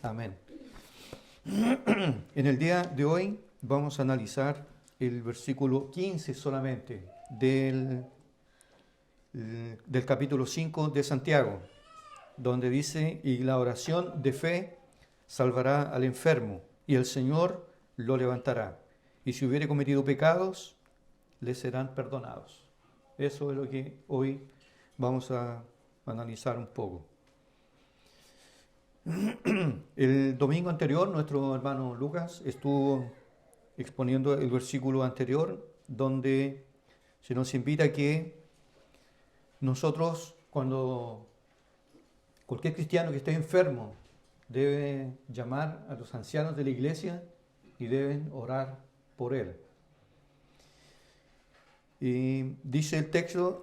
Amén. En el día de hoy vamos a analizar el versículo 15 solamente del capítulo 5 de Santiago, donde dice: y la oración de fe salvará al enfermo, y el Señor lo levantará. Y si hubiere cometido pecados, le serán perdonados. Eso es lo que hoy vamos a analizar un poco. El domingo anterior, nuestro hermano Lucas estuvo exponiendo el versículo anterior, donde se nos invita a que nosotros, cuando cualquier cristiano que esté enfermo, debe llamar a los ancianos de la iglesia y deben orar por él. Y dice el texto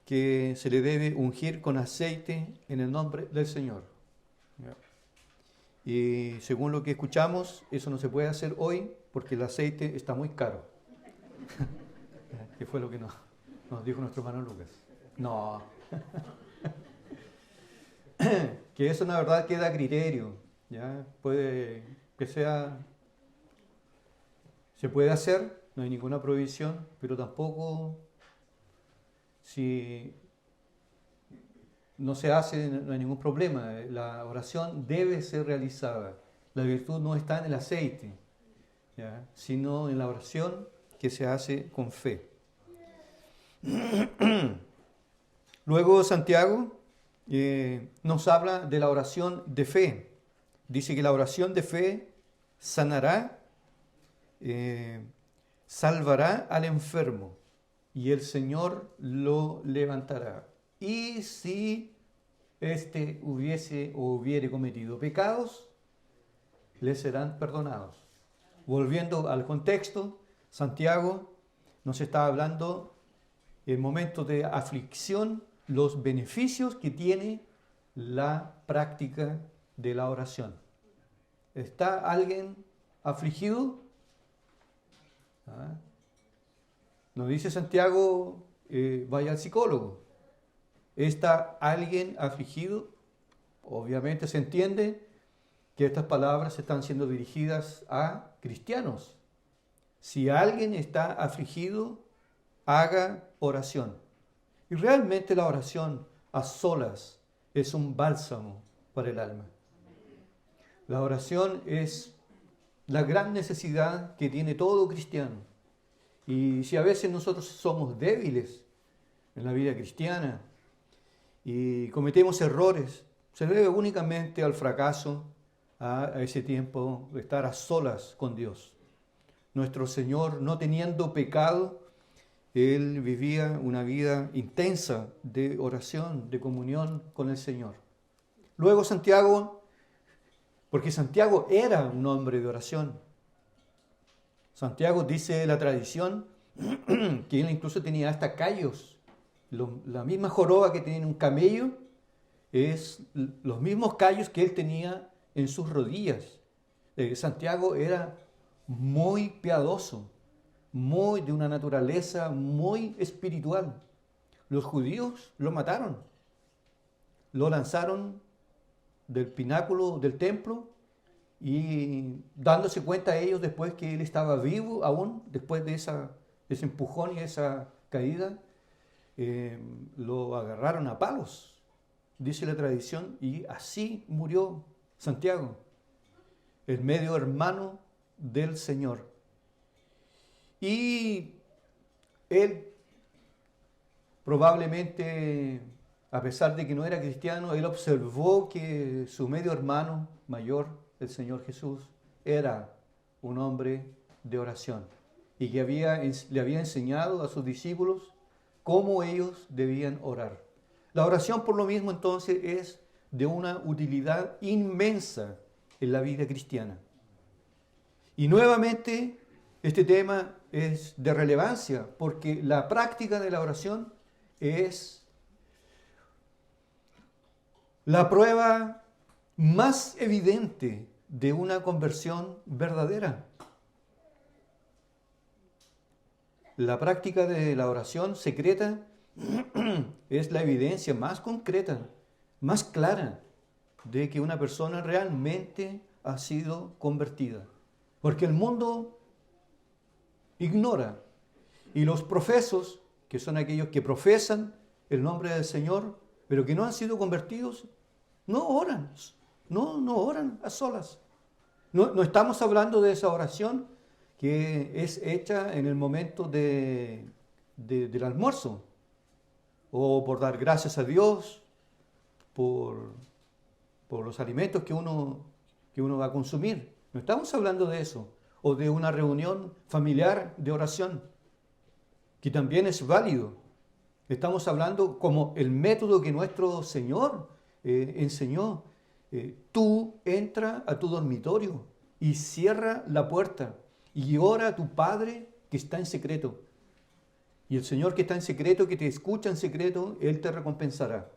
que se le debe ungir con aceite en el nombre del Señor. Y según lo que escuchamos, eso no se puede hacer hoy porque el aceite está muy caro. Que fue lo que nos dijo nuestro hermano Lucas. No. Que eso, la verdad, queda a criterio. ¿Ya? Puede que sea... Se puede hacer, no hay ninguna prohibición, pero tampoco, si no se hace, no hay ningún problema. La oración debe ser realizada. La virtud no está en el aceite, ¿ya? Sino en la oración que se hace con fe. Luego Santiago nos habla de la oración de fe. Dice que la oración de fe sanará, salvará al enfermo y el Señor lo levantará. Y si éste hubiere cometido pecados, le serán perdonados. Volviendo al contexto, Santiago nos está hablando en momentos de aflicción, los beneficios que tiene la práctica de la oración. ¿Está alguien afligido? No dice Santiago, vaya al psicólogo. ¿Está alguien afligido? Obviamente se entiende que estas palabras están siendo dirigidas a cristianos. Si alguien está afligido, haga oración. Y realmente la oración a solas es un bálsamo para el alma. La oración es la gran necesidad que tiene todo cristiano. Y si a veces nosotros somos débiles en la vida cristiana y cometemos errores, se debe únicamente al fracaso, a ese tiempo de estar a solas con Dios. Nuestro Señor, no teniendo pecado, Él vivía una vida intensa de oración, de comunión con el Señor. Luego Santiago, porque Santiago era un hombre de oración. Santiago, dice la tradición, que él incluso tenía hasta callos. La misma joroba que tiene un camello es los mismos callos que él tenía en sus rodillas. Santiago era muy piadoso, muy de una naturaleza muy espiritual. Los judíos lo mataron, lo lanzaron del pináculo del templo y dándose cuenta ellos después que él estaba vivo aún, después de ese empujón y esa caída, lo agarraron a palos, dice la tradición, y así murió Santiago, el medio hermano del Señor. Y él probablemente, a pesar de que no era cristiano, él observó que su medio hermano mayor, el Señor Jesús, era un hombre de oración y que le había enseñado a sus discípulos cómo ellos debían orar. La oración, por lo mismo, entonces, es de una utilidad inmensa en la vida cristiana. Y nuevamente, este tema es de relevancia porque la práctica de la oración es la prueba más evidente de una conversión verdadera. La práctica de la oración secreta es la evidencia más concreta, más clara de que una persona realmente ha sido convertida. Porque el mundo ignora. Y los profesos, que son aquellos que profesan el nombre del Señor, pero que no han sido convertidos, no oran. No oran a solas. No estamos hablando de esa oración que es hecha en el momento del almuerzo, o por dar gracias a Dios por los alimentos que uno va a consumir. No estamos hablando de eso, o de una reunión familiar de oración, que también es válido. Estamos hablando como el método que nuestro Señor enseñó. Tú entra a tu dormitorio y cierra la puerta y ora a tu Padre que está en secreto. Y el Señor que está en secreto, que te escucha en secreto, Él te recompensará.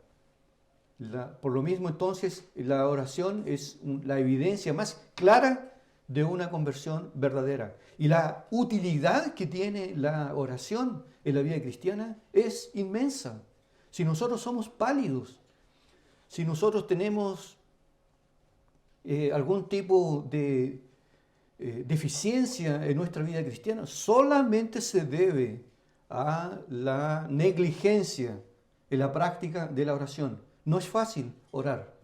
Por lo mismo, entonces, la oración es la evidencia más clara de una conversión verdadera. Y la utilidad que tiene la oración en la vida cristiana es inmensa. Si nosotros somos pálidos, si nosotros tenemos algún tipo de deficiencia en nuestra vida cristiana, solamente se debe a la negligencia en la práctica de la oración. No es fácil orar.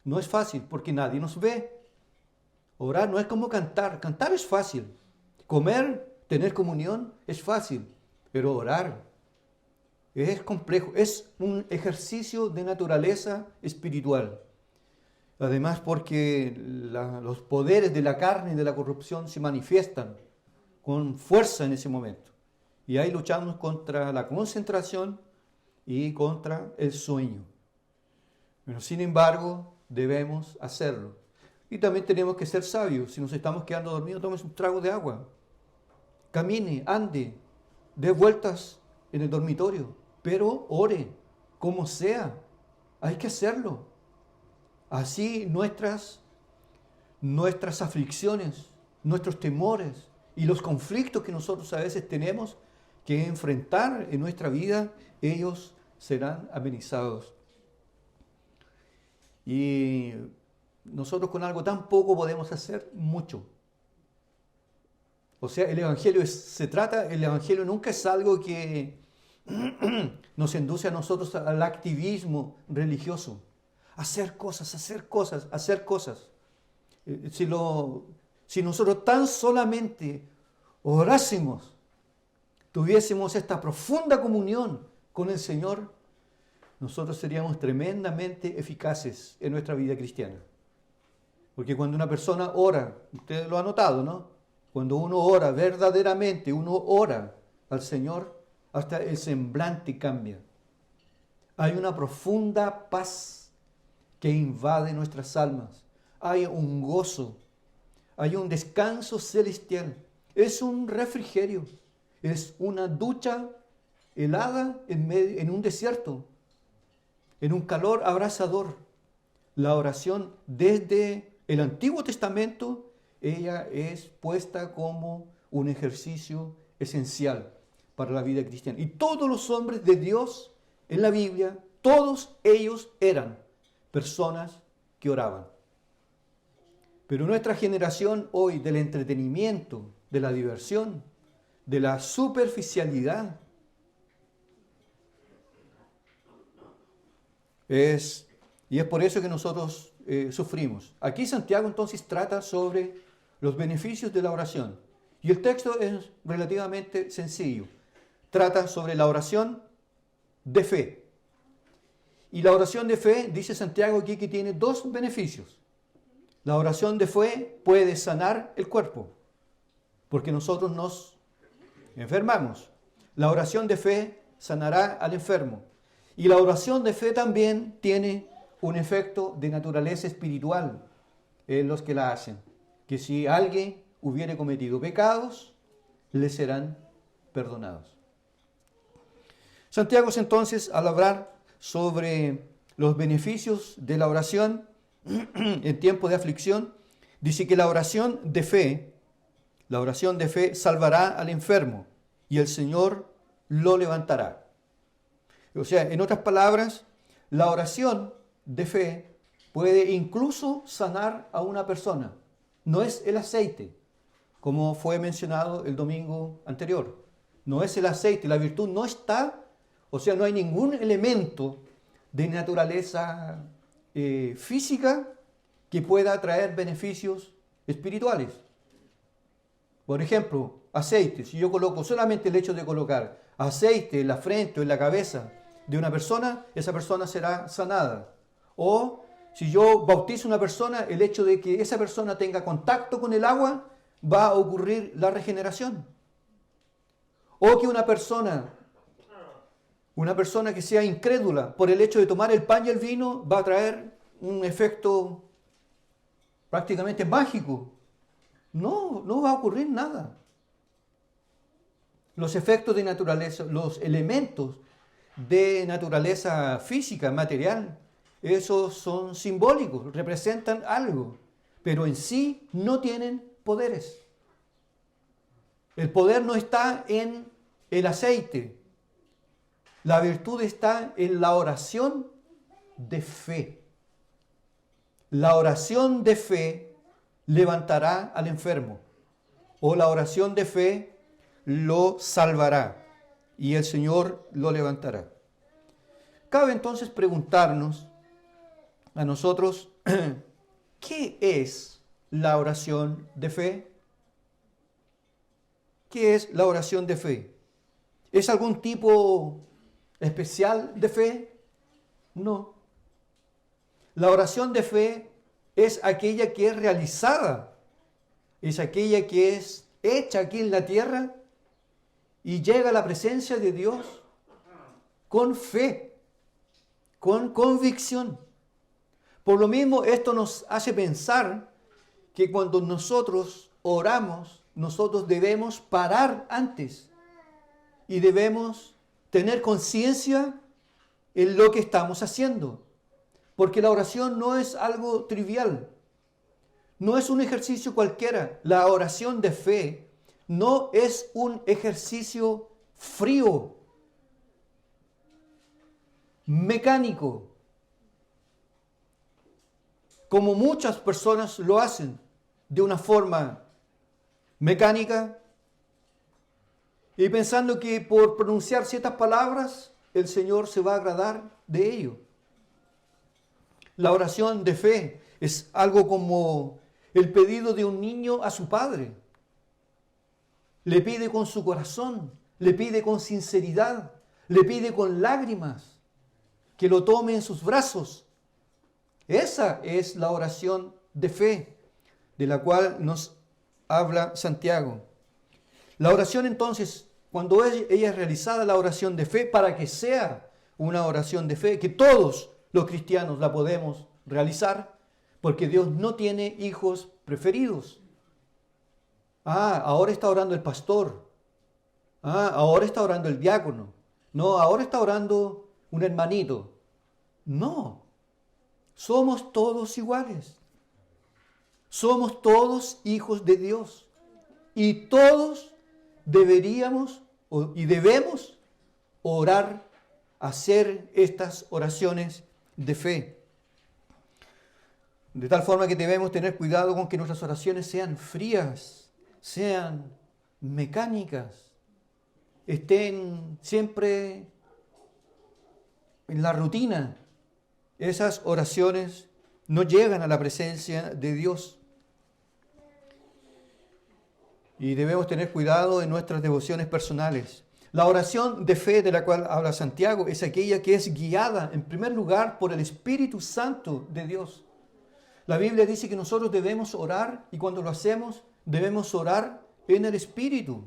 No es fácil porque nadie nos ve. Orar no es como cantar. Cantar es fácil. Comer, tener comunión es fácil. Pero orar es complejo. Es un ejercicio de naturaleza espiritual. Además porque los poderes de la carne y de la corrupción se manifiestan con fuerza en ese momento. Y ahí luchamos contra la concentración y contra el sueño. Pero sin embargo, debemos hacerlo. Y también tenemos que ser sabios. Si nos estamos quedando dormidos, tomes un trago de agua. Camine, ande, dé vueltas en el dormitorio, pero ore, como sea. Hay que hacerlo. Así nuestras aflicciones, nuestros temores y los conflictos que nosotros a veces tenemos que enfrentar en nuestra vida, ellos serán amenizados. Y nosotros con algo tan poco podemos hacer mucho. O sea, el Evangelio nunca es algo que nos induce a nosotros al activismo religioso. Hacer cosas. Si nosotros tan solamente orásemos, tuviésemos esta profunda comunión con el Señor, nosotros seríamos tremendamente eficaces en nuestra vida cristiana. Porque cuando una persona ora, usted lo ha notado, ¿no? Cuando uno ora verdaderamente, uno ora al Señor, hasta el semblante cambia. Hay una profunda paz que invade nuestras almas. Hay un gozo, hay un descanso celestial. Es un refrigerio, es una ducha helada en un desierto, en un calor abrasador. La oración desde el Antiguo Testamento, ella es puesta como un ejercicio esencial para la vida cristiana. Y todos los hombres de Dios en la Biblia, todos ellos eran personas que oraban. Pero nuestra generación hoy del entretenimiento, de la diversión, de la superficialidad, es por eso que nosotros sufrimos. Aquí Santiago entonces trata sobre los beneficios de la oración. Y el texto es relativamente sencillo. Trata sobre la oración de fe. Y la oración de fe, dice Santiago aquí, que tiene dos beneficios. La oración de fe puede sanar el cuerpo, porque nosotros nos enfermamos. La oración de fe sanará al enfermo. Y la oración de fe también tiene un efecto de naturaleza espiritual en los que la hacen. Que si alguien hubiere cometido pecados, le serán perdonados. Santiago entonces, al hablar sobre los beneficios de la oración en tiempo de aflicción, dice que la oración de fe salvará al enfermo y el Señor lo levantará. O sea, en otras palabras, la oración de fe puede incluso sanar a una persona. No es el aceite, como fue mencionado el domingo anterior. No es el aceite, la virtud no está, o sea, no hay ningún elemento de naturaleza física que pueda traer beneficios espirituales. Por ejemplo, aceite. Si yo coloco solamente el hecho de colocar aceite en la frente o en la cabeza de una persona, esa persona será sanada. O si yo bautizo a una persona, el hecho de que esa persona tenga contacto con el agua, va a ocurrir la regeneración. O que una persona que sea incrédula, por el hecho de tomar el pan y el vino, va a traer un efecto prácticamente mágico. No va a ocurrir nada. Los efectos de naturaleza, los elementos de naturaleza física, material, esos son simbólicos, representan algo, pero en sí no tienen poderes. El poder no está en el aceite. La virtud está en la oración de fe. La oración de fe levantará al enfermo, o la oración de fe lo salvará y el Señor lo levantará. Cabe entonces preguntarnos a nosotros, ¿qué es la oración de fe? ¿Qué es la oración de fe? ¿Es algún tipo especial de fe? No. La oración de fe es aquella que es realizada, es aquella que es hecha aquí en la tierra y llega a la presencia de Dios con fe, con convicción. Por lo mismo, esto nos hace pensar que cuando nosotros oramos, nosotros debemos parar antes y debemos tener conciencia en lo que estamos haciendo. Porque la oración no es algo trivial, no es un ejercicio cualquiera. La oración de fe no es un ejercicio frío, mecánico, como muchas personas lo hacen de una forma mecánica y pensando que por pronunciar ciertas palabras el Señor se va a agradar de ello. La oración de fe es algo como el pedido de un niño a su padre. Le pide con su corazón, le pide con sinceridad, le pide con lágrimas que lo tome en sus brazos. Esa es la oración de fe de la cual nos habla Santiago. La oración entonces, cuando ella es realizada, la oración de fe, para que sea una oración de fe, que todos los cristianos la podemos realizar, porque Dios no tiene hijos preferidos. Ahora está orando el pastor. Ahora está orando el diácono. No, ahora está orando un hermanito. No, somos todos iguales. Somos todos hijos de Dios. Y todos deberíamos y debemos orar, hacer estas oraciones de fe. De tal forma que debemos tener cuidado con que nuestras oraciones sean frías, sean mecánicas, estén siempre en la rutina. Esas oraciones no llegan a la presencia de Dios. Y debemos tener cuidado en nuestras devociones personales. La oración de fe de la cual habla Santiago es aquella que es guiada en primer lugar por el Espíritu Santo de Dios. La Biblia dice que nosotros debemos orar y cuando lo hacemos debemos orar en el Espíritu.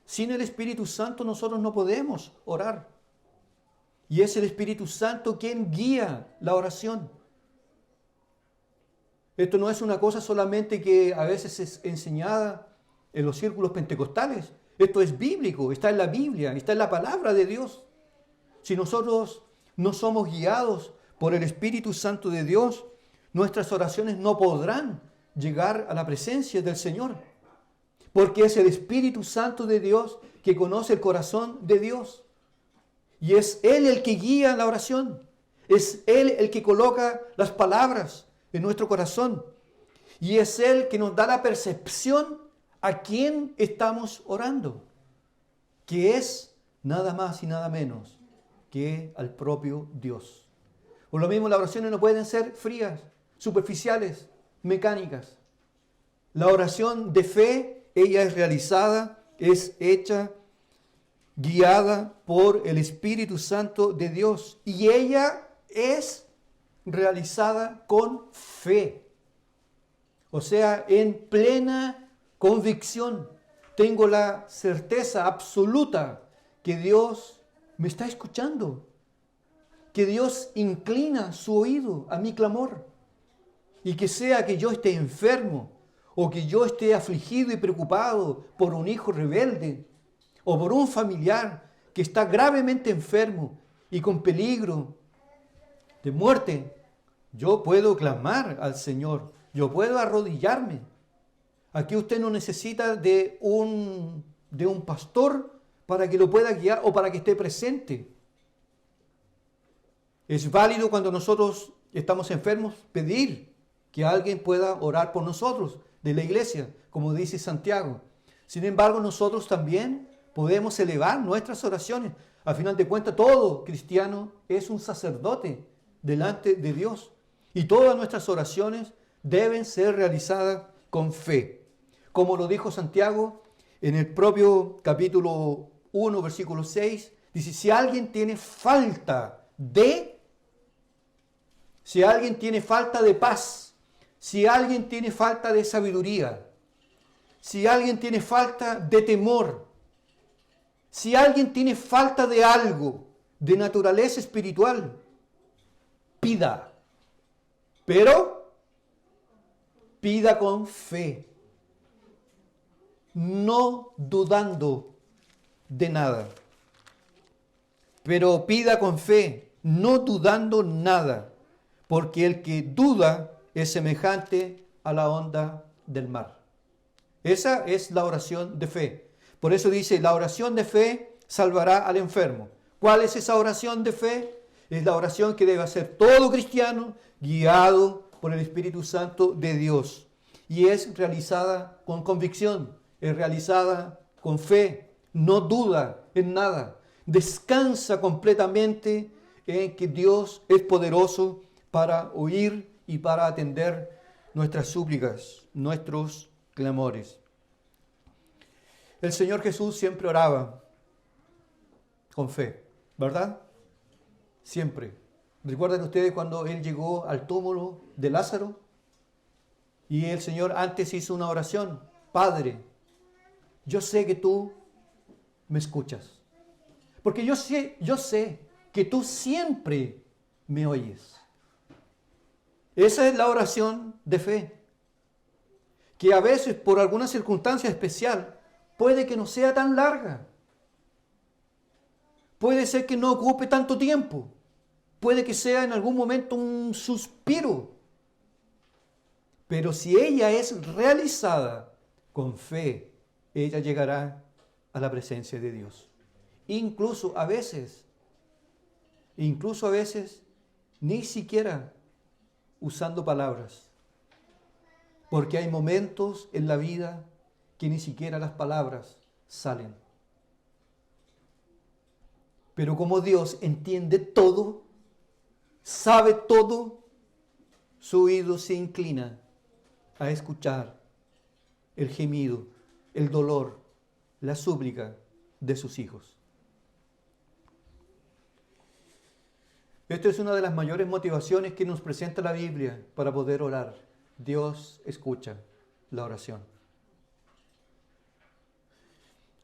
Sin el Espíritu Santo nosotros no podemos orar. Y es el Espíritu Santo quien guía la oración. Esto no es una cosa solamente que a veces es enseñada en los círculos pentecostales. Esto es bíblico, está en la Biblia, está en la palabra de Dios. Si nosotros no somos guiados por el Espíritu Santo de Dios, nuestras oraciones no podrán llegar a la presencia del Señor. Porque es el Espíritu Santo de Dios que conoce el corazón de Dios. Y es Él el que guía la oración. Es Él el que coloca las palabras en nuestro corazón. Y es Él que nos da la percepción a quién estamos orando, que es nada más y nada menos que al propio Dios. Por lo mismo, las oraciones no pueden ser frías, superficiales, mecánicas. La oración de fe, ella es realizada, es hecha, guiada por el Espíritu Santo de Dios. Y ella es realizada con fe. O sea, en plena convicción. Tengo la certeza absoluta que Dios me está escuchando. Que Dios inclina su oído a mi clamor. Y que sea que yo esté enfermo, o que yo esté afligido y preocupado por un hijo rebelde, o por un familiar que está gravemente enfermo y con peligro de muerte, yo puedo clamar al Señor, yo puedo arrodillarme. Aquí usted no necesita de un pastor para que lo pueda guiar o para que esté presente. Es válido cuando nosotros estamos enfermos pedir que alguien pueda orar por nosotros de la iglesia, como dice Santiago. Sin embargo, nosotros también podemos elevar nuestras oraciones. Al final de cuentas, todo cristiano es un sacerdote delante de Dios. Y todas nuestras oraciones deben ser realizadas con fe. Como lo dijo Santiago en el propio capítulo 1, versículo 6, dice, si alguien tiene falta de paz, si alguien tiene falta de sabiduría, si alguien tiene falta de temor, si alguien tiene falta de algo de naturaleza espiritual, pida. Pero pida con fe, no dudando de nada. Pero pida con fe, no dudando nada, porque el que duda es semejante a la onda del mar. Esa es la oración de fe. Por eso dice, la oración de fe salvará al enfermo. ¿Cuál es esa oración de fe? Es la oración que debe hacer todo cristiano, guiado por el Espíritu Santo de Dios. Y es realizada con convicción, es realizada con fe, no duda en nada. Descansa completamente en que Dios es poderoso para oír y para atender nuestras súplicas, nuestros clamores. El Señor Jesús siempre oraba con fe, ¿verdad? Siempre. ¿Recuerdan ustedes cuando Él llegó al túmulo de Lázaro? Y el Señor antes hizo una oración. Padre, yo sé que tú me escuchas. Porque yo sé que tú siempre me oyes. Esa es la oración de fe. Que a veces, por alguna circunstancia especial, puede que no sea tan larga. Puede ser que no ocupe tanto tiempo. Puede que sea en algún momento un suspiro. Pero si ella es realizada con fe, ella llegará a la presencia de Dios. Incluso a veces, ni siquiera usando palabras. Porque hay momentos en la vida que ni siquiera las palabras salen. Pero como Dios entiende todo, sabe todo, su oído se inclina a escuchar el gemido, el dolor, la súplica de sus hijos. Esta es una de las mayores motivaciones que nos presenta la Biblia para poder orar. Dios escucha la oración.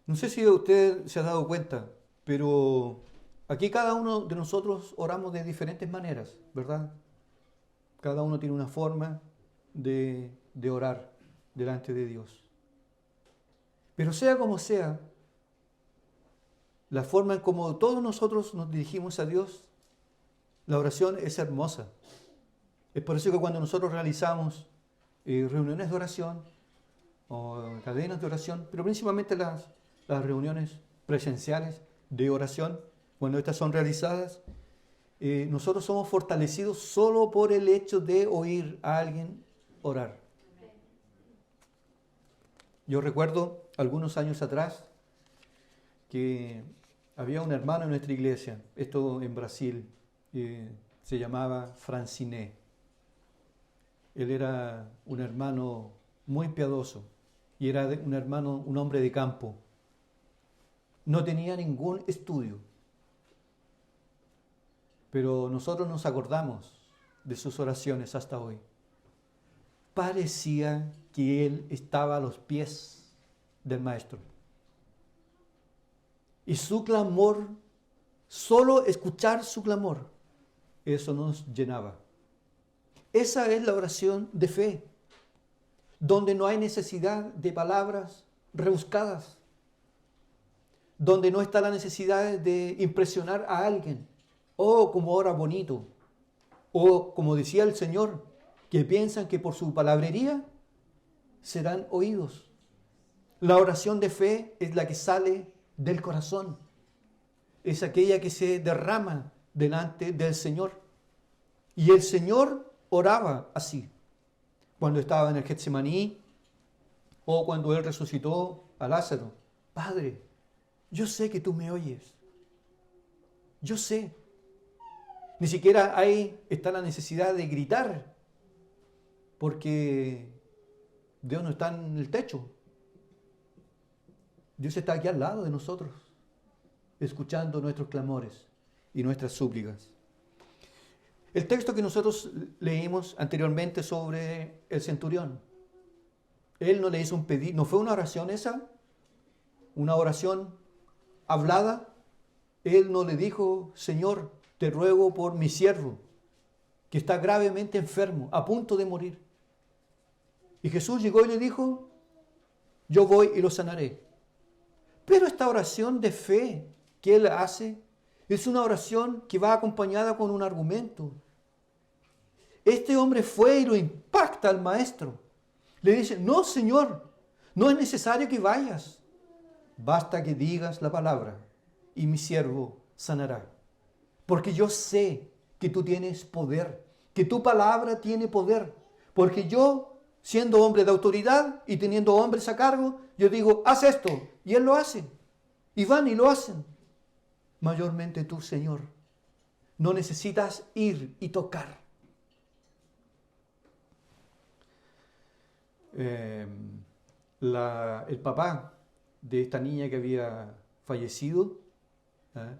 No sé si usted se ha dado cuenta, pero aquí cada uno de nosotros oramos de diferentes maneras, ¿verdad? Cada uno tiene una forma de orar delante de Dios. Pero sea como sea, la forma en como todos nosotros nos dirigimos a Dios, la oración es hermosa. Es por eso que cuando nosotros realizamos reuniones de oración o cadenas de oración, pero principalmente las reuniones presenciales de oración, cuando estas son realizadas, nosotros somos fortalecidos solo por el hecho de oír a alguien orar. Yo recuerdo algunos años atrás que había un hermano en nuestra iglesia, esto en Brasil, se llamaba Franciné. Él era un hermano muy piadoso y era un hombre de campo. No tenía ningún estudio, pero nosotros nos acordamos de sus oraciones hasta hoy. Parecía que él estaba a los pies del Maestro. Y su clamor, solo escuchar su clamor, eso nos llenaba. Esa es la oración de fe, donde no hay necesidad de palabras rebuscadas, donde no está la necesidad de impresionar a alguien, o como ora bonito, o como decía el Señor, que piensan que por su palabrería serán oídos. La oración de fe es la que sale del corazón, es aquella que se derrama delante del Señor. Y el Señor oraba así, cuando estaba en el Getsemaní, o cuando Él resucitó a Lázaro. Padre, yo sé que tú me oyes, yo sé. Ni siquiera ahí está la necesidad de gritar, porque Dios no está en el techo. Dios está aquí al lado de nosotros, escuchando nuestros clamores y nuestras súplicas. El texto que nosotros leímos anteriormente sobre el centurión, él no le hizo un pedido, no fue una oración esa, una oración hablada. Él no le dijo, Señor, te ruego por mi siervo, que está gravemente enfermo, a punto de morir. Y Jesús llegó y le dijo, yo voy y lo sanaré. Pero esta oración de fe que él hace es una oración que va acompañada con un argumento. Este hombre fue y lo impacta al maestro. Le dice, no, Señor, no es necesario que vayas. Basta que digas la palabra y mi siervo sanará. Porque yo sé que tú tienes poder, que tu palabra tiene poder. Porque yo, siendo hombre de autoridad y teniendo hombres a cargo, yo digo, haz esto, y él lo hace. Y van y lo hacen. Mayormente tú, Señor, no necesitas ir y tocar. El papá de esta niña que había fallecido,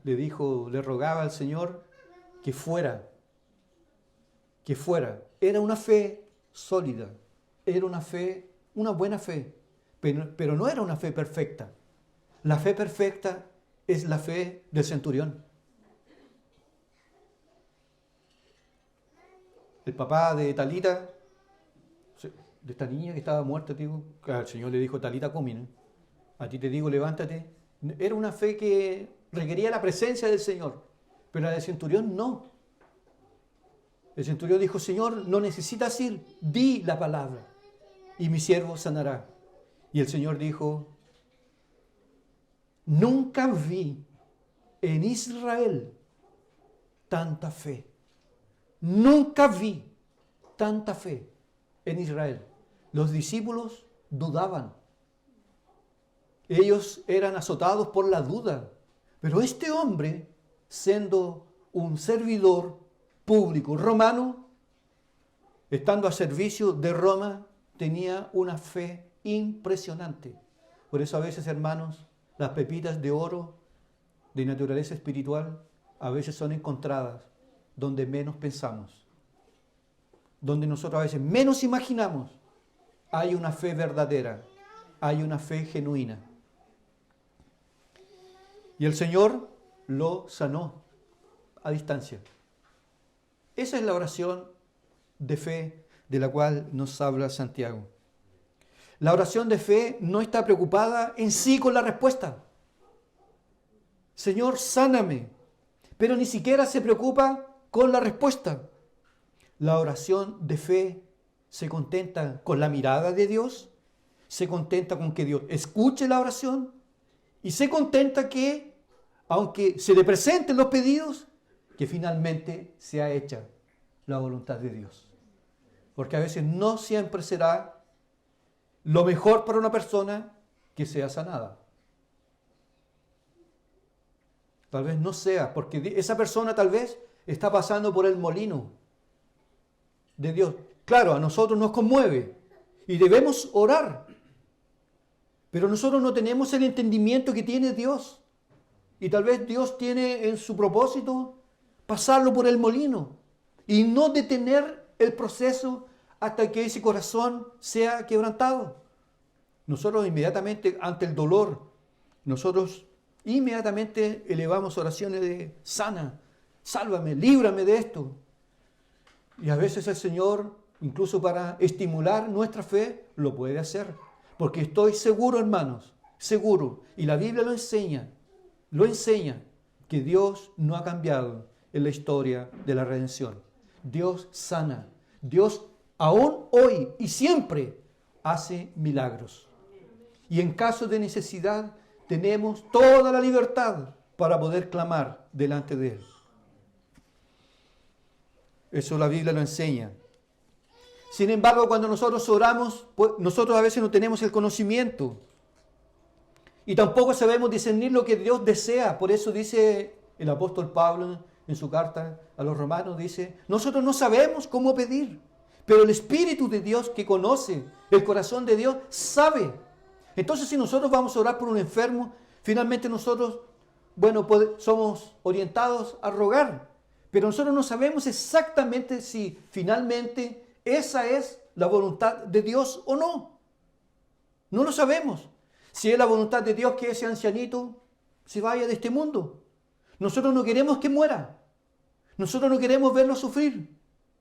le rogaba al Señor que fuera. Era una fe sólida, era una buena fe, pero no era una fe perfecta. La fe perfecta es la fe del centurión. El papá de Talita, de esta niña que estaba muerta, el Señor le dijo, Talita cumi, a ti te digo, levántate. Era una fe que requería la presencia del Señor, pero la del centurión no. El centurión dijo, Señor, no necesitas ir, di la palabra y mi siervo sanará. Y el Señor dijo, nunca vi en Israel tanta fe. Nunca vi tanta fe en Israel. Los discípulos dudaban. Ellos eran azotados por la duda. Pero este hombre, siendo un servidor público romano, estando a servicio de Roma, tenía una fe impresionante. Por eso a veces, hermanos, las pepitas de oro de naturaleza espiritual a veces son encontradas donde menos pensamos. Donde nosotros a veces menos imaginamos, hay una fe verdadera, hay una fe genuina. Y el Señor lo sanó a distancia. Esa es la oración de fe de la cual nos habla Santiago. La oración de fe no está preocupada en sí con la respuesta. Señor, sáname. Pero ni siquiera se preocupa con la respuesta. La oración de fe se contenta con la mirada de Dios, se contenta con que Dios escuche la oración y se contenta que, aunque se le presenten los pedidos, que finalmente sea hecha la voluntad de Dios. Porque a veces no siempre será lo mejor para una persona que sea sanada. Tal vez no sea, porque esa persona tal vez está pasando por el molino de Dios. Claro, a nosotros nos conmueve y debemos orar, pero nosotros no tenemos el entendimiento que tiene Dios. Y tal vez Dios tiene en su propósito pasarlo por el molino y no detener el proceso hasta que ese corazón sea quebrantado. Nosotros inmediatamente ante el dolor, nosotros inmediatamente elevamos oraciones de sana, sálvame, líbrame de esto. Y a veces el Señor, incluso para estimular nuestra fe, lo puede hacer. Porque estoy seguro, hermanos, seguro, y la Biblia lo enseña, que Dios no ha cambiado en la historia de la redención. Dios sana. Dios aún hoy y siempre hace milagros. Y en caso de necesidad tenemos toda la libertad para poder clamar delante de Él. Eso la Biblia lo enseña. Sin embargo, cuando nosotros oramos, pues nosotros a veces no tenemos el conocimiento. Y tampoco sabemos discernir lo que Dios desea. Por eso dice el apóstol Pablo en su carta a los romanos, dice, nosotros no sabemos cómo pedir, pero el Espíritu de Dios que conoce el corazón de Dios sabe. Entonces, si nosotros vamos a orar por un enfermo, finalmente nosotros, somos orientados a rogar. Pero nosotros no sabemos exactamente si finalmente esa es la voluntad de Dios o no. No lo sabemos. Si es la voluntad de Dios que ese ancianito se vaya de este mundo. Nosotros no queremos que muera. Nosotros no queremos verlo sufrir.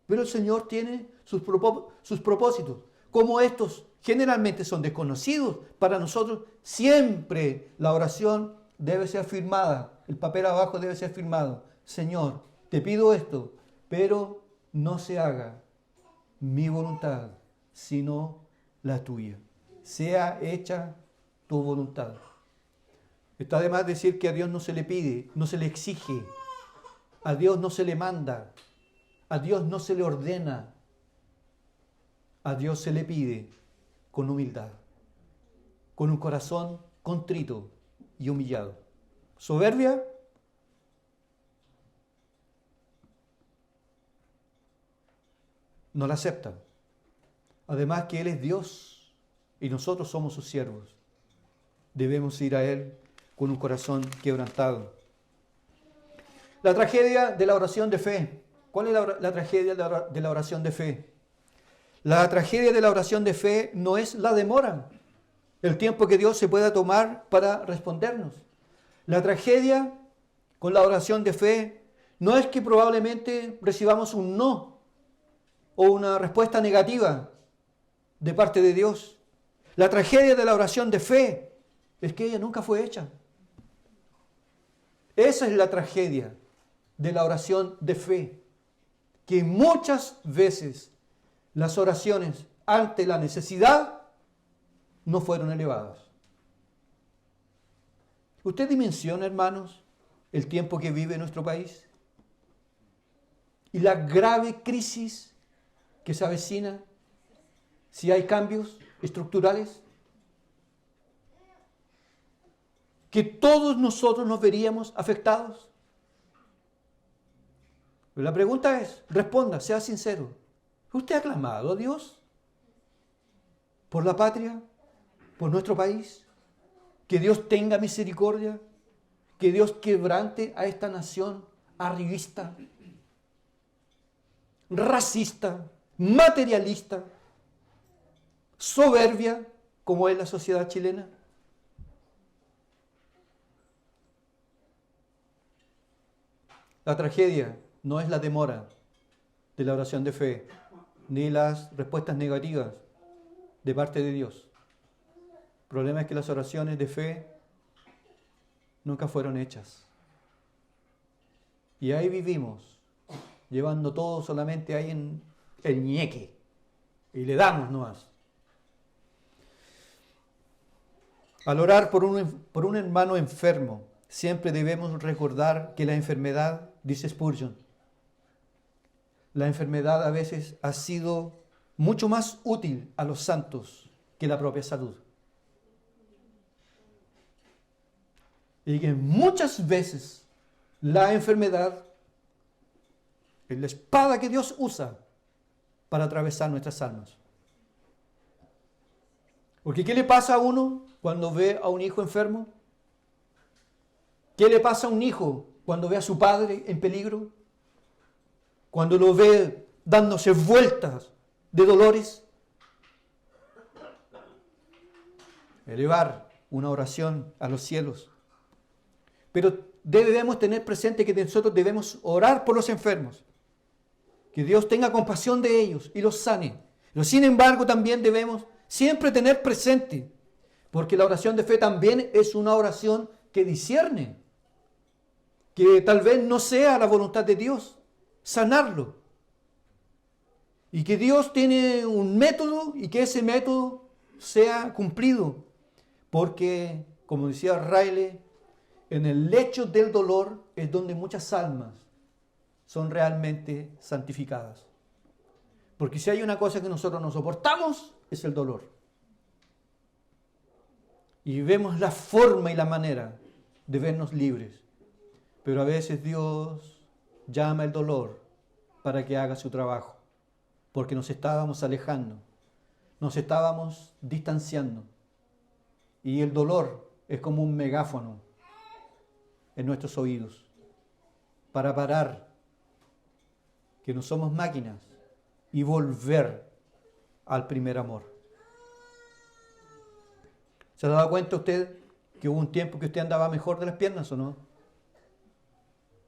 Pero el Señor tiene sus propósitos. Como estos generalmente son desconocidos para nosotros, siempre la oración debe ser firmada. El papel abajo debe ser firmado. Señor, te pido esto, pero no se haga mi voluntad, sino la tuya. Sea hecha tu voluntad. Está de más decir que a Dios no se le pide, no se le exige, a Dios no se le manda, a Dios no se le ordena, a Dios se le pide con humildad, con un corazón contrito y humillado. Soberbia, no la aceptan. Además que Él es Dios y nosotros somos sus siervos. Debemos ir a Él con un corazón quebrantado. La tragedia de la oración de fe. ¿Cuál es la tragedia de la oración de fe? La tragedia de la oración de fe no es la demora, el tiempo que Dios se pueda tomar para respondernos. La tragedia con la oración de fe no es que probablemente recibamos un no o una respuesta negativa de parte de Dios. La tragedia de la oración de fe es que ella nunca fue hecha. Esa es la tragedia de la oración de fe, que muchas veces las oraciones ante la necesidad no fueron elevadas. ¿Usted dimensiona, hermanos, el tiempo que vive nuestro país? Y la grave crisis que se avecina si hay cambios estructurales, que todos nosotros nos veríamos afectados. Pero la pregunta es, responda, sea sincero. ¿Usted ha clamado a Dios por la patria, por nuestro país? Que Dios tenga misericordia, que Dios quebrante a esta nación arribista, racista, materialista, soberbia, como es la sociedad chilena. La tragedia no es la demora de la oración de fe, ni las respuestas negativas de parte de Dios. El problema es que las oraciones de fe nunca fueron hechas. Y ahí vivimos, llevando todo solamente ahí en el ñeque. Y le damos nomás. Al orar por un hermano enfermo, siempre debemos recordar que la enfermedad dice Spurgeon, la enfermedad a veces ha sido mucho más útil a los santos que la propia salud. Y que muchas veces la enfermedad es la espada que Dios usa para atravesar nuestras almas. Porque ¿qué le pasa a uno cuando ve a un hijo enfermo? ¿Qué le pasa a un hijo cuando ve a su padre en peligro? Cuando lo ve dándose vueltas de dolores. Elevar una oración a los cielos. Pero debemos tener presente que nosotros debemos orar por los enfermos. Que Dios tenga compasión de ellos y los sane. Pero sin embargo también debemos siempre tener presente, porque la oración de fe también es una oración que discierne, que tal vez no sea la voluntad de Dios sanarlo. Y que Dios tiene un método y que ese método sea cumplido. Porque, como decía Riley, en el lecho del dolor es donde muchas almas son realmente santificadas. Porque si hay una cosa que nosotros no soportamos, es el dolor. Y vemos la forma y la manera de vernos libres. Pero a veces Dios llama el dolor para que haga su trabajo. Porque nos estábamos alejando, nos estábamos distanciando. Y el dolor es como un megáfono en nuestros oídos para parar que no somos máquinas y volver al primer amor. ¿Se ha dado cuenta usted que hubo un tiempo que usted andaba mejor de las piernas o no?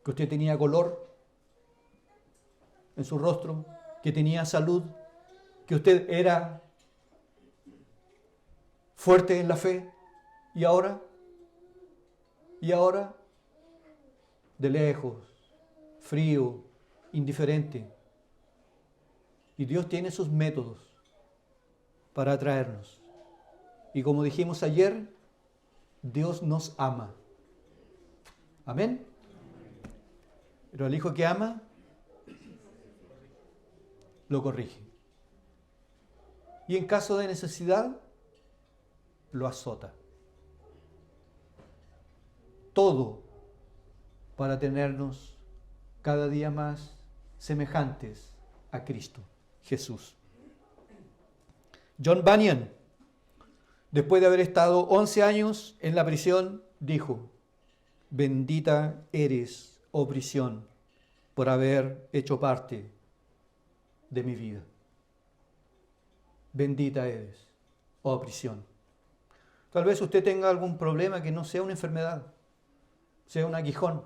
Que usted tenía color en su rostro, que tenía salud, que usted era fuerte en la fe. ¿Y ahora? De lejos, frío, indiferente. Y Dios tiene sus métodos para atraernos. Y como dijimos ayer, Dios nos ama. Amén. Pero al hijo que ama, lo corrige. Y en caso de necesidad, lo azota. Todo para tenernos cada día más semejantes a Cristo Jesús. John Bunyan, después de haber estado 11 años en la prisión, dijo: bendita eres, oh prisión, por haber hecho parte de mi vida. Bendita eres, oh prisión. Tal vez usted tenga algún problema que no sea una enfermedad, sea un aguijón,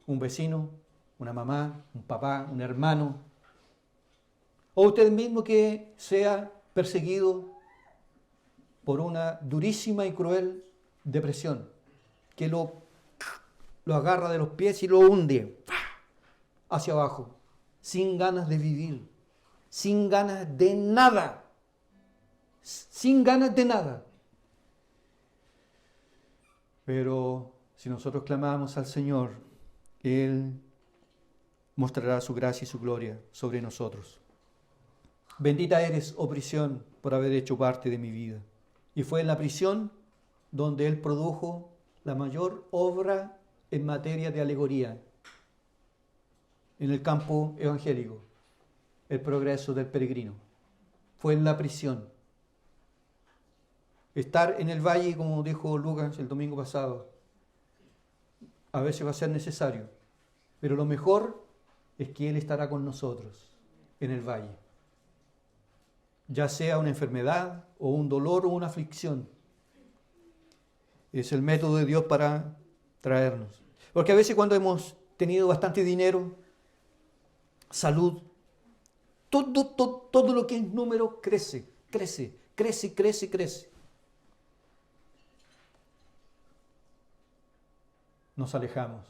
un vecino, una mamá, un papá, un hermano, o usted mismo que sea perseguido por una durísima y cruel depresión, que lo agarra de los pies y lo hunde hacia abajo, sin ganas de vivir, sin ganas de nada, sin ganas de nada. Pero si nosotros clamamos al Señor, Él mostrará su gracia y su gloria sobre nosotros. Bendita eres, oh prisión, por haber hecho parte de mi vida. Y fue en la prisión donde Él produjo la mayor obra en materia de alegoría en el campo evangélico, el progreso del peregrino. Fue en la prisión. Estar en el valle, como dijo Lucas el domingo pasado, a veces va a ser necesario, pero lo mejor es que Él estará con nosotros en el valle. Ya sea una enfermedad o un dolor o una aflicción. Es el método de Dios para traernos. Porque a veces cuando hemos tenido bastante dinero, salud, todo lo que es número crece. Nos alejamos,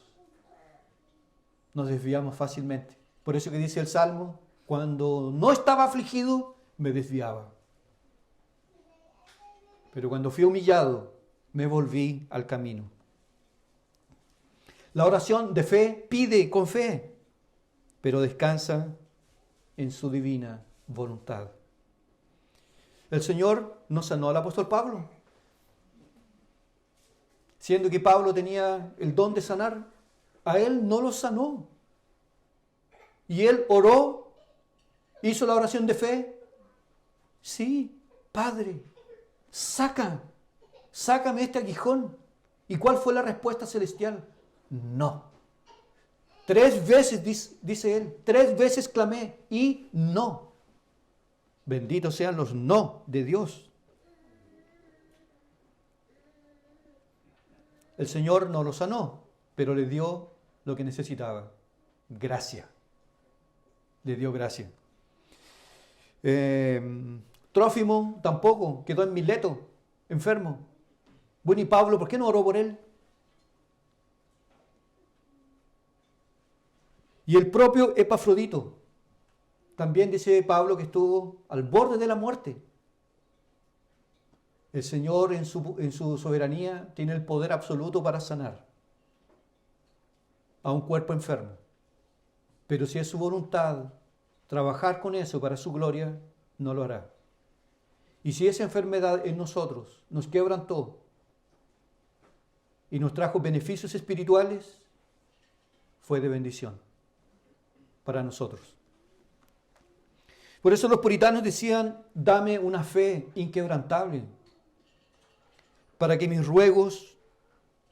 nos desviamos fácilmente. Por eso que dice el Salmo, cuando no estaba afligido, me desviaba. Pero cuando fui humillado, me volví al camino. La oración de fe pide con fe, pero descansa en su divina voluntad. El Señor no sanó al apóstol Pablo, siendo que Pablo tenía el don de sanar. A él no lo sanó. Y él oró, hizo la oración de fe. Sí, Padre, sácame este aguijón. ¿Y cuál fue la respuesta celestial? No. 3 veces, dice él, 3 veces clamé y no. Benditos sean los no de Dios. El Señor no lo sanó, pero le dio lo que necesitaba. Gracia. Le dio gracia. Trófimo tampoco, quedó en Mileto, enfermo. Bueno, ¿y Pablo por qué no oró por él? Y el propio Epafrodito, también dice Pablo que estuvo al borde de la muerte. El Señor en su soberanía tiene el poder absoluto para sanar a un cuerpo enfermo. Pero si es su voluntad trabajar con eso para su gloria, no lo hará. Y si esa enfermedad en nosotros nos quebrantó y nos trajo beneficios espirituales, fue de bendición para nosotros. Por eso los puritanos decían, dame una fe inquebrantable, para que mis ruegos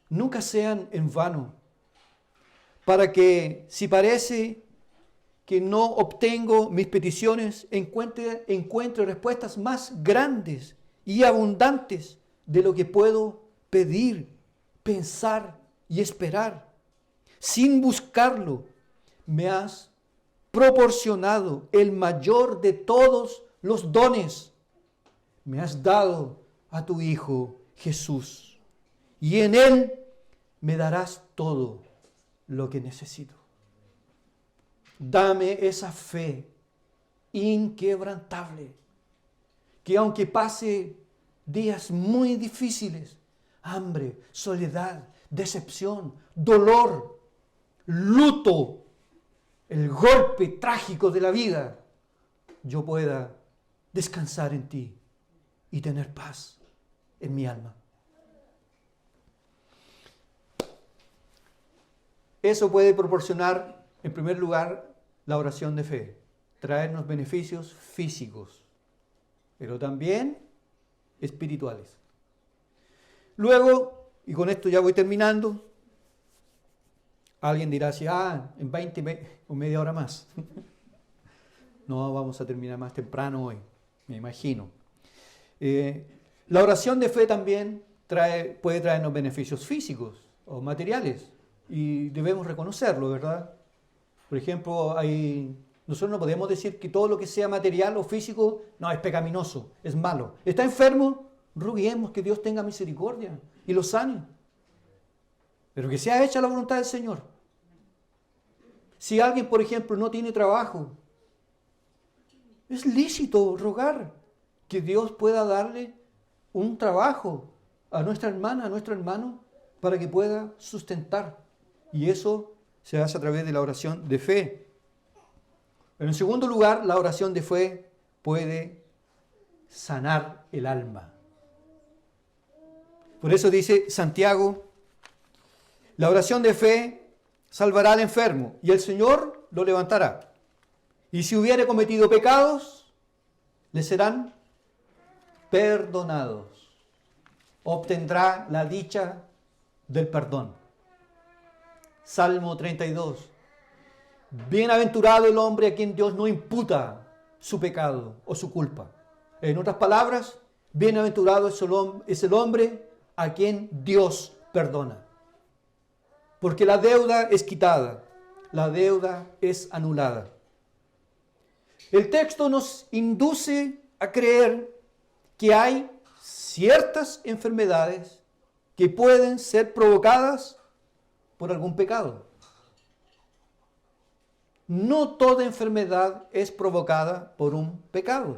nunca sean en vano, para que si parece que no obtengo mis peticiones, encuentre respuestas más grandes y abundantes de lo que puedo pedir, pensar y esperar. Sin buscarlo, me has proporcionado el mayor de todos los dones. Me has dado a tu Hijo Jesús, y en Él me darás todo lo que necesito. Dame esa fe inquebrantable, que aunque pase días muy difíciles, hambre, soledad, decepción, dolor, luto, el golpe trágico de la vida, yo pueda descansar en ti y tener paz en mi alma. Eso puede proporcionar, en primer lugar, la oración de fe, traernos beneficios físicos, pero también espirituales. Luego, y con esto ya voy terminando, alguien dirá así, en 20 o media hora más. No, vamos a terminar más temprano hoy, me imagino. La oración de fe también puede traernos beneficios físicos o materiales, y debemos reconocerlo, ¿verdad? Por ejemplo, nosotros no podemos decir que todo lo que sea material o físico, no, es pecaminoso, es malo. ¿Está enfermo? Roguemos que Dios tenga misericordia y lo sane. Pero que sea hecha la voluntad del Señor. Si alguien, por ejemplo, no tiene trabajo, es lícito rogar que Dios pueda darle un trabajo a nuestra hermana, a nuestro hermano, para que pueda sustentar. Y eso se hace a través de la oración de fe. Pero en segundo lugar, la oración de fe puede sanar el alma. Por eso dice Santiago, la oración de fe salvará al enfermo y el Señor lo levantará. Y si hubiere cometido pecados, le serán perdonados. Obtendrá la dicha del perdón. Salmo 32. Bienaventurado el hombre a quien Dios no imputa su pecado o su culpa. En otras palabras, bienaventurado es el hombre a quien Dios perdona. Porque la deuda es quitada, la deuda es anulada. El texto nos induce a creer que hay ciertas enfermedades que pueden ser provocadas por algún pecado. No toda enfermedad es provocada por un pecado,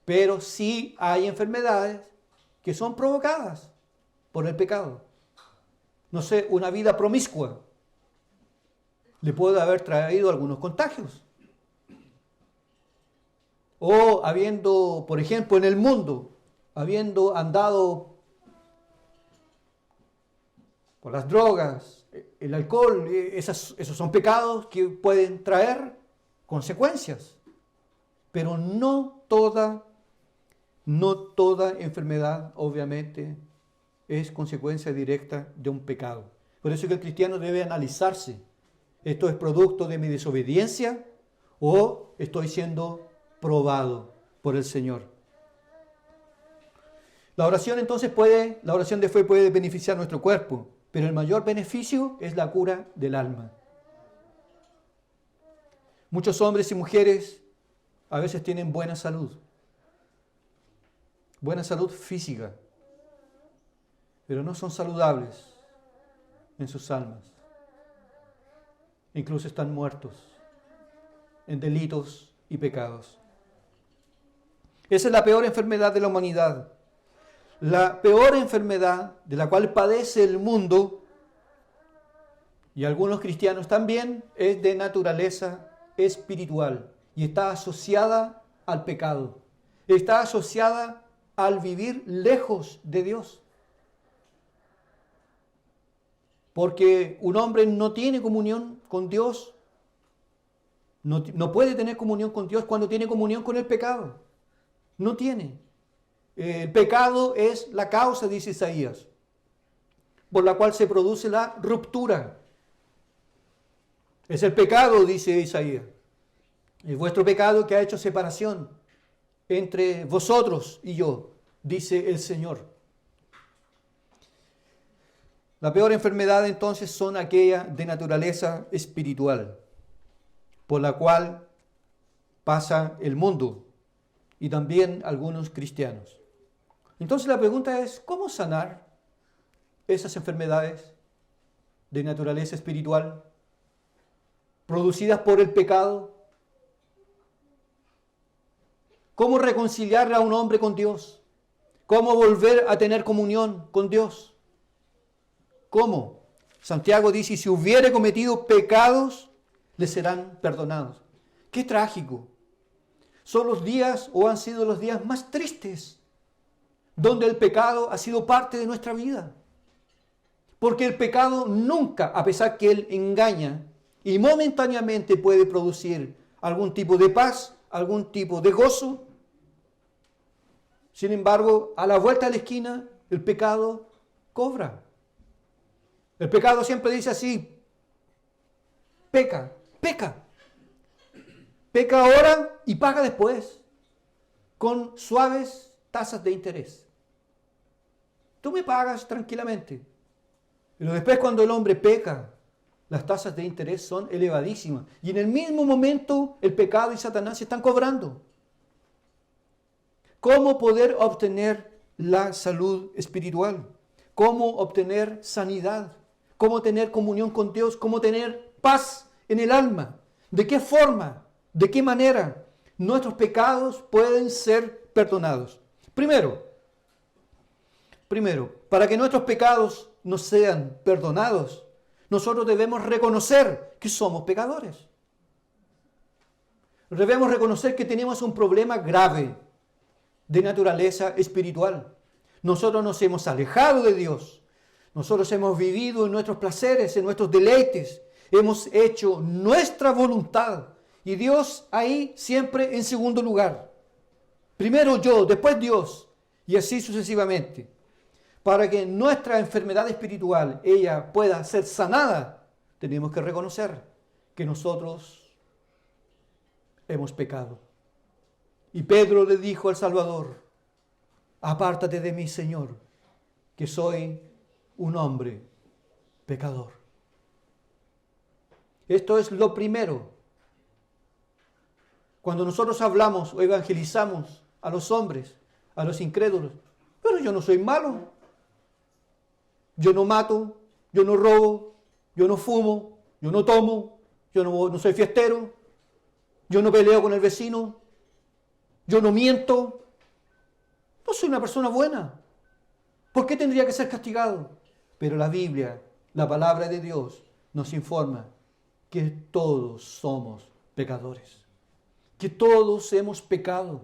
pero sí hay enfermedades que son provocadas por el pecado. no sé, una vida promiscua, le puede haber traído algunos contagios. O habiendo, por ejemplo, en el mundo, habiendo andado por las drogas, el alcohol, esos son pecados que pueden traer consecuencias. Pero no toda enfermedad, obviamente, es consecuencia directa de un pecado. Por eso es que el cristiano debe analizarse. ¿Esto es producto de mi desobediencia o estoy siendo probado por el Señor? La oración entonces la oración de fe puede beneficiar nuestro cuerpo, pero el mayor beneficio es la cura del alma. Muchos hombres y mujeres a veces tienen buena salud física, pero no son saludables en sus almas. Incluso están muertos en delitos y pecados. Esa es la peor enfermedad de la humanidad. La peor enfermedad de la cual padece el mundo, y algunos cristianos también, es de naturaleza espiritual y está asociada al pecado. Está asociada al vivir lejos de Dios. Porque un hombre no tiene comunión con Dios, no puede tener comunión con Dios cuando tiene comunión con el pecado. No tiene. El pecado es la causa, dice Isaías, por la cual se produce la ruptura. Es el pecado, dice Isaías. Es vuestro pecado que ha hecho separación entre vosotros y yo, dice el Señor. La peor enfermedad entonces son aquellas de naturaleza espiritual, por la cual pasa el mundo y también algunos cristianos. Entonces la pregunta es, ¿cómo sanar esas enfermedades de naturaleza espiritual producidas por el pecado? ¿Cómo reconciliar a un hombre con Dios? ¿Cómo volver a tener comunión con Dios? ¿Cómo? Santiago dice, si hubiere cometido pecados, le serán perdonados. ¡Qué trágico! Son los días o han sido los días más tristes donde el pecado ha sido parte de nuestra vida. Porque el pecado nunca, a pesar que él engaña y momentáneamente puede producir algún tipo de paz, algún tipo de gozo, sin embargo, a la vuelta de la esquina, el pecado cobra. El pecado siempre dice así, peca ahora y paga después, con suaves tasas de interés. Tú me pagas tranquilamente, pero después cuando el hombre peca, las tasas de interés son elevadísimas. Y en el mismo momento el pecado y Satanás se están cobrando. ¿Cómo poder obtener la salud espiritual? ¿Cómo obtener sanidad? ¿Cómo tener comunión con Dios? ¿Cómo tener paz en el alma? ¿De qué forma? ¿De qué manera nuestros pecados pueden ser perdonados? Primero, para que nuestros pecados no sean perdonados, nosotros debemos reconocer que somos pecadores. Debemos reconocer que tenemos un problema grave de naturaleza espiritual. Nosotros nos hemos alejado de Dios. Nosotros hemos vivido en nuestros placeres, en nuestros deleites. Hemos hecho nuestra voluntad. Y Dios ahí siempre en segundo lugar. Primero yo, después Dios. Y así sucesivamente. Para que nuestra enfermedad espiritual, ella pueda ser sanada, tenemos que reconocer que nosotros hemos pecado. Y Pedro le dijo al Salvador, apártate de mí, Señor, que soy un hombre pecador. Esto es lo primero. Cuando nosotros hablamos o evangelizamos a los hombres, a los incrédulos, pero yo no soy malo. Yo no mato, yo no robo, yo no fumo, yo no tomo, yo no soy fiestero, yo no peleo con el vecino, yo no miento. No soy una persona buena. ¿Por qué tendría que ser castigado? Pero la Biblia la palabra de Dios nos informa que todos somos pecadores, que todos hemos pecado,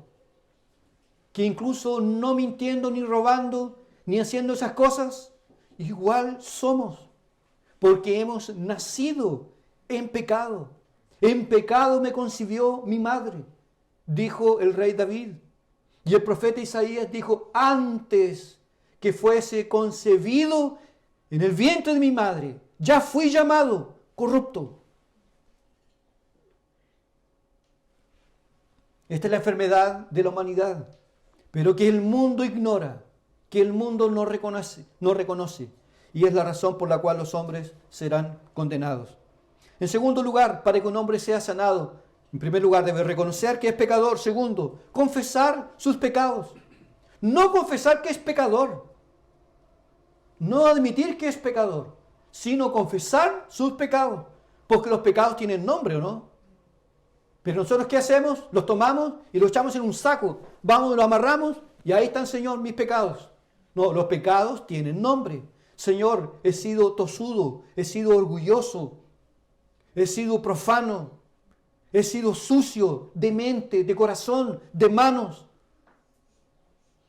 que incluso no mintiendo ni robando ni haciendo esas cosas, igual somos, porque hemos nacido en pecado. En pecado me concibió mi madre, dijo el rey David. Y el profeta Isaías dijo, antes que fuese concebido en el vientre de mi madre, ya fui llamado corrupto. Esta es la enfermedad de la humanidad, pero que el mundo ignora, que el mundo no reconoce, y es la razón por la cual los hombres serán condenados. En segundo lugar, para que un hombre sea sanado, en primer lugar debe reconocer que es pecador. Segundo, confesar sus pecados. No confesar que es pecador, no admitir que es pecador, sino confesar sus pecados, porque los pecados tienen nombre, ¿o no? Pero nosotros, ¿qué hacemos? Los tomamos y los echamos en un saco. Vamos, lo amarramos y ahí están, Señor, mis pecados. No, los pecados tienen nombre. Señor, he sido tosudo, he sido orgulloso, he sido profano, he sido sucio de mente, de corazón, de manos.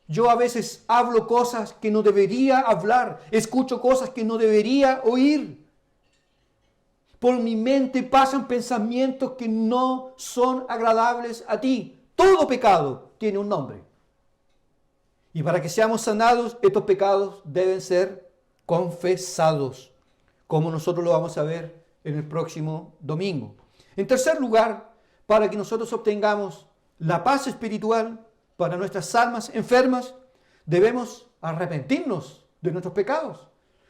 Yo a veces hablo cosas que no debería hablar, escucho cosas que no debería oír. Por mi mente pasan pensamientos que no son agradables a ti. Todo pecado tiene un nombre. Y para que seamos sanados, estos pecados deben ser confesados, como nosotros lo vamos a ver en el próximo domingo. En tercer lugar, para que nosotros obtengamos la paz espiritual para nuestras almas enfermas, debemos arrepentirnos de nuestros pecados.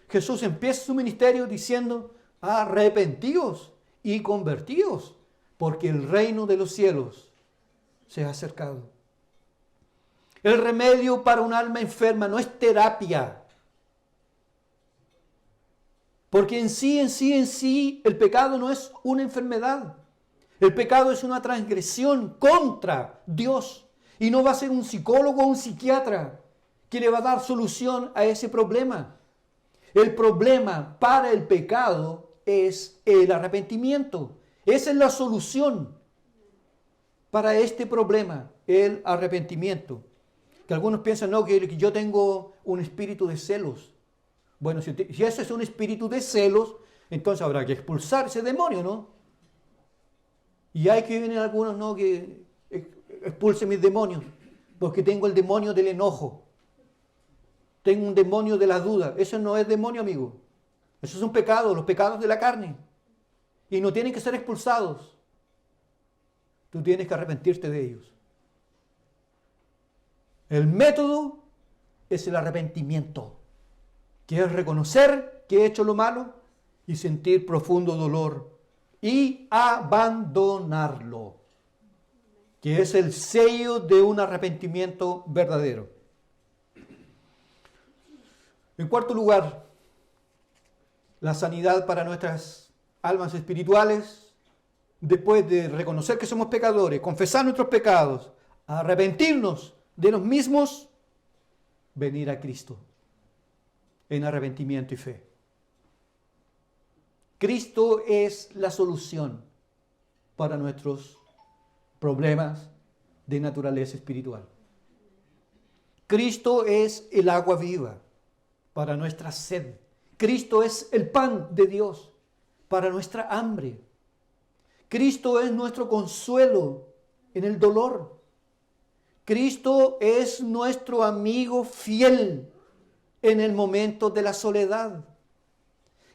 Jesús empieza su ministerio diciendo, arrepentíos y convertíos, porque el reino de los cielos se ha acercado. El remedio para un alma enferma no es terapia, porque en sí, el pecado no es una enfermedad. El pecado es una transgresión contra Dios. Y no va a ser un psicólogo o un psiquiatra que le va a dar solución a ese problema. El problema para el pecado es el arrepentimiento. Esa es la solución para este problema, el arrepentimiento. Que algunos piensan, no, que yo tengo un espíritu de celos. Bueno, si eso es un espíritu de celos, entonces habrá que expulsar ese demonio, ¿no? Y hay que venir algunos, no, que expulse mis demonios, porque tengo el demonio del enojo. Tengo un demonio de la duda. Eso no es demonio, amigo. Eso es un pecado, los pecados de la carne. Y no tienen que ser expulsados. Tú tienes que arrepentirte de ellos. El método es el arrepentimiento, que es reconocer que he hecho lo malo y sentir profundo dolor y abandonarlo, que es el sello de un arrepentimiento verdadero. En cuarto lugar, la sanidad para nuestras almas espirituales, después de reconocer que somos pecadores, confesar nuestros pecados, arrepentirnos de los mismos, venir a Cristo en arrepentimiento y fe. Cristo es la solución para nuestros problemas de naturaleza espiritual. Cristo es el agua viva para nuestra sed. Cristo es el pan de Dios para nuestra hambre. Cristo es nuestro consuelo en el dolor. Cristo es nuestro amigo fiel en el momento de la soledad.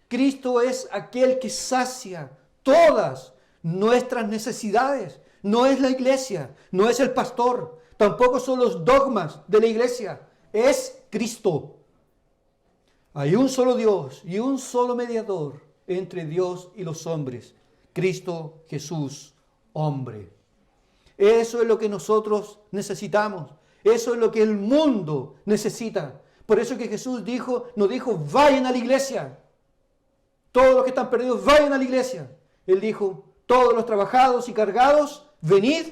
Cristo es aquel que sacia todas nuestras necesidades. No es la iglesia, no es el pastor, tampoco son los dogmas de la iglesia. Es Cristo. Hay un solo Dios y un solo mediador entre Dios y los hombres. Cristo Jesús, hombre. Eso es lo que nosotros necesitamos. Eso es lo que el mundo necesita. Por eso que Jesús no dijo, vayan a la iglesia. Todos los que están perdidos, vayan a la iglesia. Él dijo, todos los trabajados y cargados, venid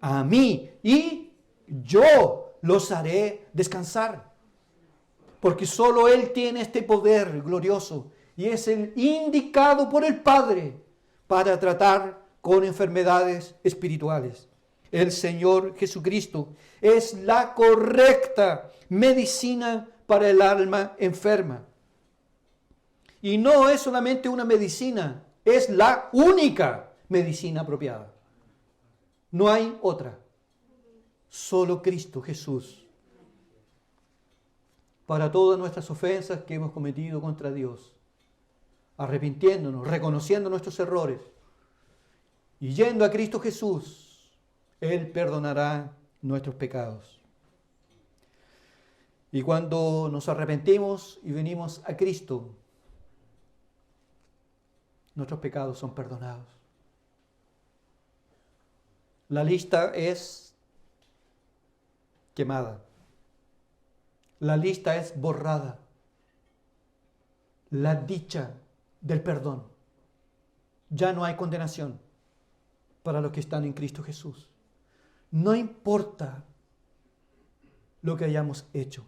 a mí y yo los haré descansar. Porque solo Él tiene este poder glorioso y es el indicado por el Padre para tratar con enfermedades espirituales. El Señor Jesucristo es la correcta medicina para el alma enferma. Y no es solamente una medicina, es la única medicina apropiada. No hay otra. Solo Cristo Jesús. Para todas nuestras ofensas que hemos cometido contra Dios, arrepintiéndonos, reconociendo nuestros errores y yendo a Cristo Jesús, Él perdonará nuestros pecados. Y cuando nos arrepentimos y venimos a Cristo, nuestros pecados son perdonados. La lista es quemada. La lista es borrada. La dicha del perdón. Ya no hay condenación para los que están en Cristo Jesús. No importa lo que hayamos hecho.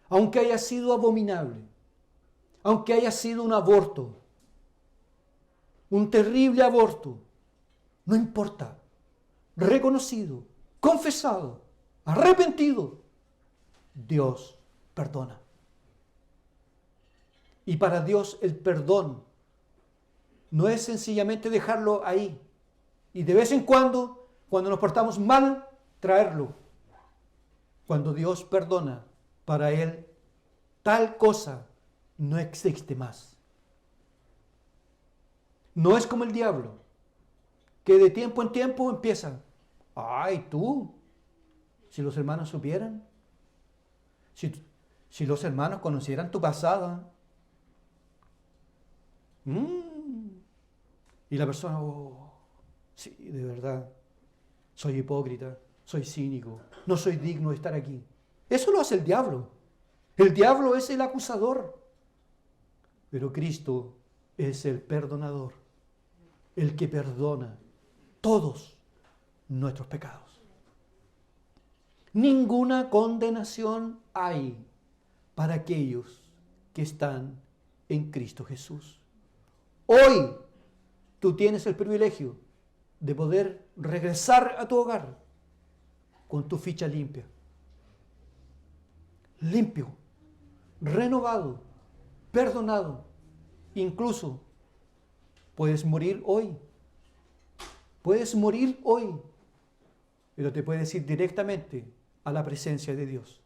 Aunque haya sido abominable, aunque haya sido un aborto, un terrible aborto, no importa. Reconocido, confesado, arrepentido, Dios perdona. Y para Dios el perdón no es sencillamente dejarlo ahí y de vez en cuando nos portamos mal, traerlo. Cuando Dios perdona, para Él tal cosa no existe más. No es como el diablo, que de tiempo en tiempo empieza: ay, tú, si los hermanos supieran, si los hermanos conocieran tu pasado. Y la persona: oh, sí, de verdad, soy hipócrita, soy cínico, no soy digno de estar aquí. Eso lo hace el diablo. El diablo es el acusador. Pero Cristo es el perdonador, el que perdona todos nuestros pecados. Ninguna condenación hay para aquellos que están en Cristo Jesús. Hoy tú tienes el privilegio de poder regresar a tu hogar con tu ficha limpia. Limpio, renovado, perdonado. Incluso puedes morir hoy. Puedes morir hoy, pero te puedes ir directamente a la presencia de Dios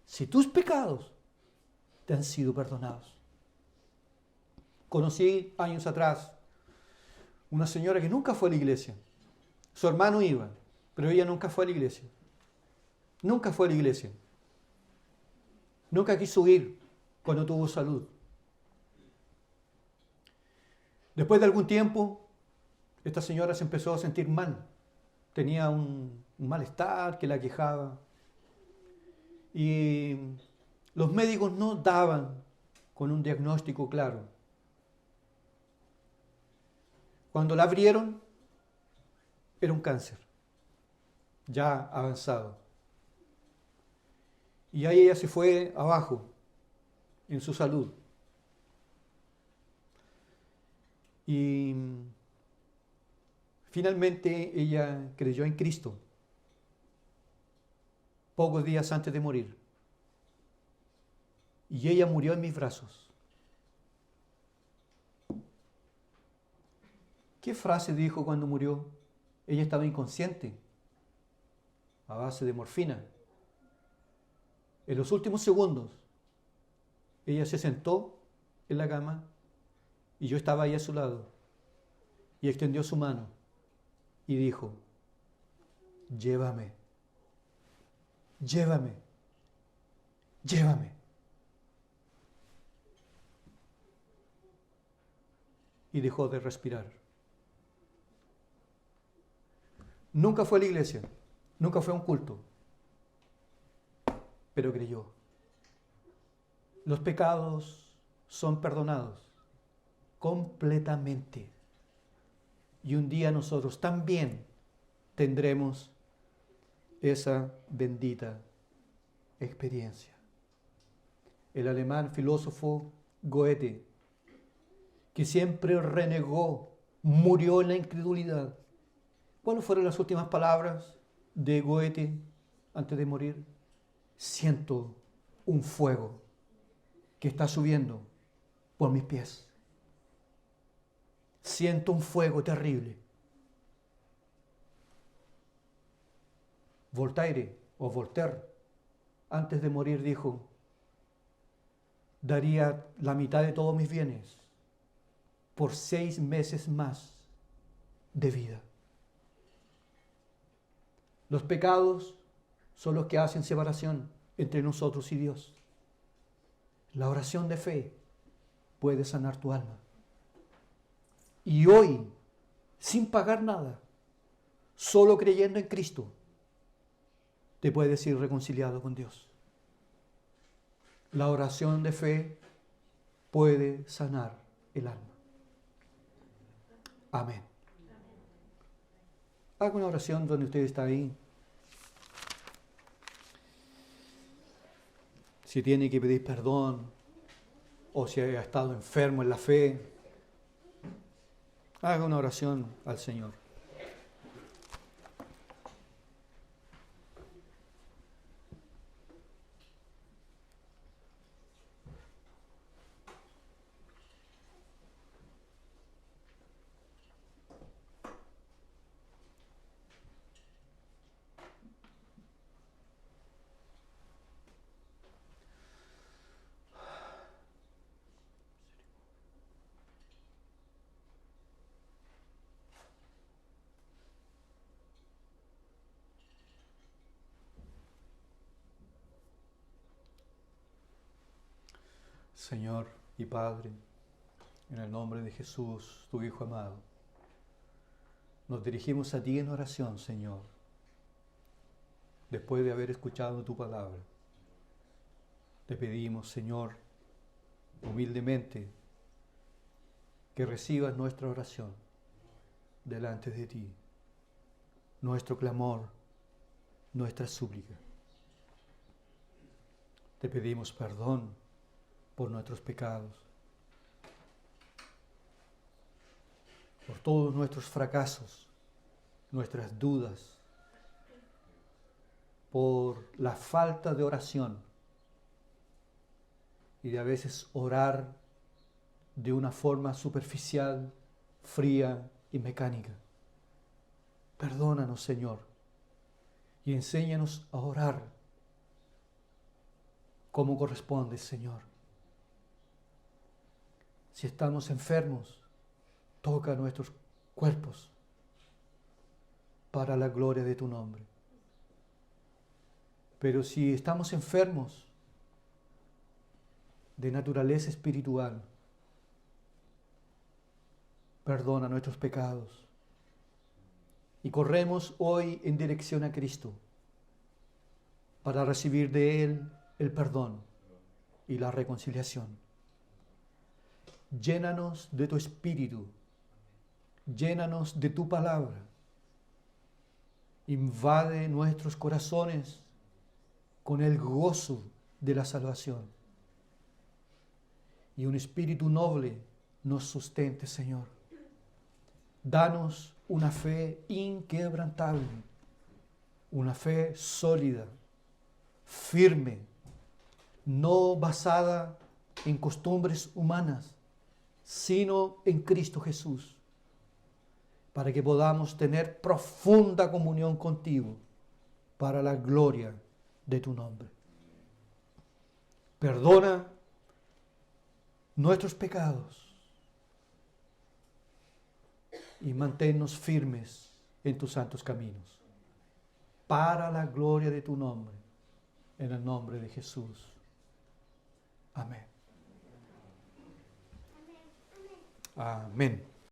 si tus pecados te han sido perdonados. Conocí años atrás una señora que nunca fue a la iglesia. Su hermano iba, pero ella nunca fue a la iglesia. Nunca fue a la iglesia. Nunca quiso ir cuando tuvo salud. Después de algún tiempo, esta señora se empezó a sentir mal. Tenía un malestar que la aquejaba. Y los médicos no daban con un diagnóstico claro. Cuando la abrieron, era un cáncer, ya avanzado. Y ahí ella se fue abajo en su salud. Y finalmente ella creyó en Cristo, pocos días antes de morir. Y ella murió en mis brazos. ¿Qué frase dijo cuando murió? Ella estaba inconsciente, a base de morfina. En los últimos segundos, ella se sentó en la cama y yo estaba ahí a su lado. Y extendió su mano y dijo: llévame, llévame, llévame. Y dejó de respirar. Nunca fue a la iglesia, nunca fue a un culto, pero creyó. Los pecados son perdonados completamente. Y un día nosotros también tendremos esa bendita experiencia. el alemán filósofo Goethe, que siempre renegó, murió en la incredulidad. ¿Cuáles fueron las últimas palabras de Goethe antes de morir? Siento un fuego que está subiendo por mis pies. Siento un fuego terrible. Voltaire, antes de morir dijo: daría la mitad de todos mis bienes por 6 meses más de vida. Los pecados son los que hacen separación entre nosotros y Dios. La oración de fe puede sanar tu alma. Y hoy, sin pagar nada, solo creyendo en Cristo, te puedes ir reconciliado con Dios. La oración de fe puede sanar el alma. Amén. Haga una oración donde usted está ahí. Si tiene que pedir perdón o si ha estado enfermo en la fe, haga una oración al Señor. Señor y Padre, en el nombre de Jesús, tu Hijo amado, nos dirigimos a ti en oración, Señor, después de haber escuchado tu palabra. Te pedimos, Señor, humildemente, que recibas nuestra oración delante de ti, nuestro clamor, nuestra súplica. Te pedimos perdón por nuestros pecados, por todos nuestros fracasos, nuestras dudas, por la falta de oración y de a veces orar de una forma superficial, fría y mecánica. Perdónanos, Señor, y enséñanos a orar como corresponde, Señor. Si estamos enfermos, toca nuestros cuerpos para la gloria de tu nombre. Pero si estamos enfermos de naturaleza espiritual, perdona nuestros pecados y corremos hoy en dirección a Cristo para recibir de Él el perdón y la reconciliación. Llénanos de tu Espíritu, llénanos de tu palabra, invade nuestros corazones con el gozo de la salvación y un espíritu noble nos sustente, Señor. Danos una fe inquebrantable, una fe sólida, firme, no basada en costumbres humanas, sino en Cristo Jesús, para que podamos tener profunda comunión contigo para la gloria de tu nombre. Perdona nuestros pecados y manténnos firmes en tus santos caminos, para la gloria de tu nombre, en el nombre de Jesús. Amén. Amén.